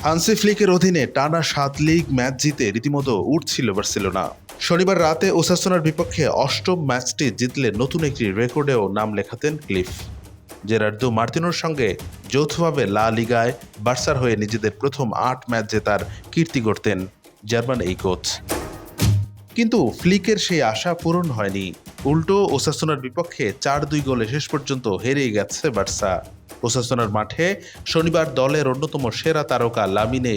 Hansi ফ্লিকের অধীনে টানা 7 league match জিতে রীতিমতো উঠছিল বার্সেলোনা। শনিবার রাতে ওসাসুনার বিপক্ষে অষ্টম ম্যাচটি জিতলে নতুন একটি রেকর্ডেও নাম লেখাতেন ক্লিফ। জেরার্দো মার্তিনোর সঙ্গে যৌথভাবে লা লিগায় বার্সার হয়ে নিজেদের প্রথম 8 ম্যাচ জেতার কীর্তি গড়তেন জার্মান এই কোচ। কিন্তু ফ্লিকের সেই আশা পূরণ হয়নি। উল্টো ওসাসুনার বিপক্ষে 4-2 গোলে শেষ পর্যন্ত হেরেই গেছে বার্সা। ওসাসুনার মাঠে শনিবার দলের অন্যতম সেরা তারকা লামিনে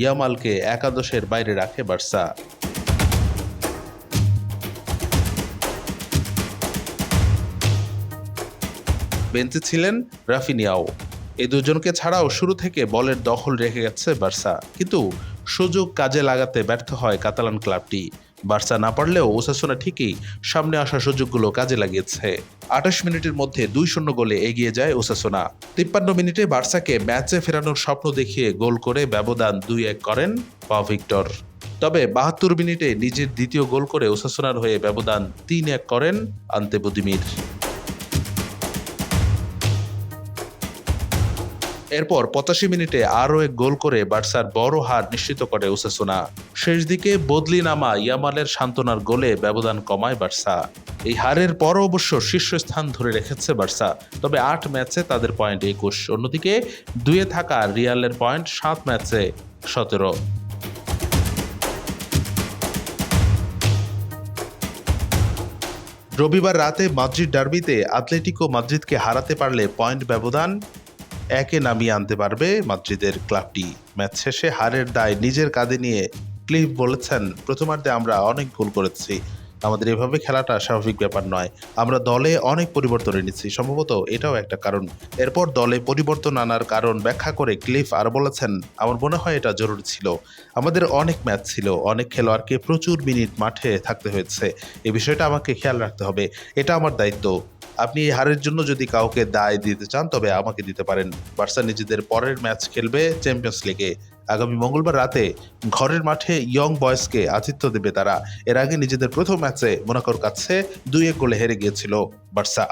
ইয়ামালকে একাদশের বাইরে রাখে বার্সা। বেঞ্চে ছিলেন রাফিনিয়াও। এই দুজনকে ছাড়াও শুরু থেকে বলের দখল রেখে গেছে বার্সা, কিন্তু সুযোগ কাজে লাগাতে ব্যর্থ হয় কাতালান ক্লাবটি। বার্সা না পারলেও ওসাসুনা ঠিকই সামনে আসা সুযোগগুলো কাজে লাগিয়েছে। 28 মিনিটের মধ্যে 2-0 গোলে এগিয়ে যায় ওসাসুনা। 53 মিনিটে বার্সাকে ম্যাচে ফেরানোর স্বপ্ন দেখিয়ে গোল করে ব্যবধান 2-1 করেন পাও ভিক্টর। তবে 72 মিনিটে নিজের দ্বিতীয় গোল করে ওসাসুনার হয়ে ব্যবধান 3-1 করেন আন্তে বুদিমির। এরপর 85 মিনিটে আরও এক গোল করে বার্সার বড় হার নিশ্চিত করে ওসাসুনা। শেষ দিকে বদলি নামা ইয়ামালের সান্ত্বনার গোলে ব্যবধান কমায় বার্সা। এই হারের পর অবশ্য শীর্ষস্থান ধরে রেখেছে বার্সা, তবে 8 ম্যাচে তাদের পয়েন্ট 21। অন্যদিকে 2-এ থাকা রিয়ালের পয়েন্ট 7 ম্যাচে 17। রবিবার রাতে মাদ্রিদ ডার্বিতে আতলেটিকো মাদ্রিদকে হারাতে পারলে পয়েন্ট ব্যবধান 1-এ নামিয়ে আনতে পারবে মাদ্রিদের ক্লাবটি। ম্যাচ শেষে হারের দায় নিজের কাঁধে নিয়ে ক্লিফ বলেছেন, প্রথমার্ধে আমরা অনেক ভুল করেছি, আমাদের এভাবে খেলাটা স্বাভাবিক ব্যাপার নয়, আমরা দলে অনেক পরিবর্তন এনেছি, সম্ভবত এটাও একটা কারণ। এরপর দলে পরিবর্তন আনার কারণ ব্যাখ্যা করে ক্লিফ আরও বলেছেন, আমার মনে হয় এটা জরুরি ছিল, আমাদের অনেক ম্যাচ ছিল, অনেক খেলোয়াড়কে প্রচুর মিনিট মাঠে থাকতে হয়েছে, এই বিষয়টা আমাকে খেয়াল রাখতে হবে, এটা আমার দায়িত্ব। আপনি এই হারের জন্য যদি কাউকে দায় দিতে চান তবে আমাকে দিতে পারেন। বার্সা নিজেদের পরের ম্যাচ খেলবে চ্যাম্পিয়ন্স লিগে। আগামী মঙ্গলবার রাতে ঘরের মাঠে ইয়ং বয়েজকে আতিথ্য দেবে তারা। এর আগে নিজেদের প্রথম ম্যাচে মোনাকোর কাছে 2-1 গোলে হেরে গিয়েছিল বার্সা।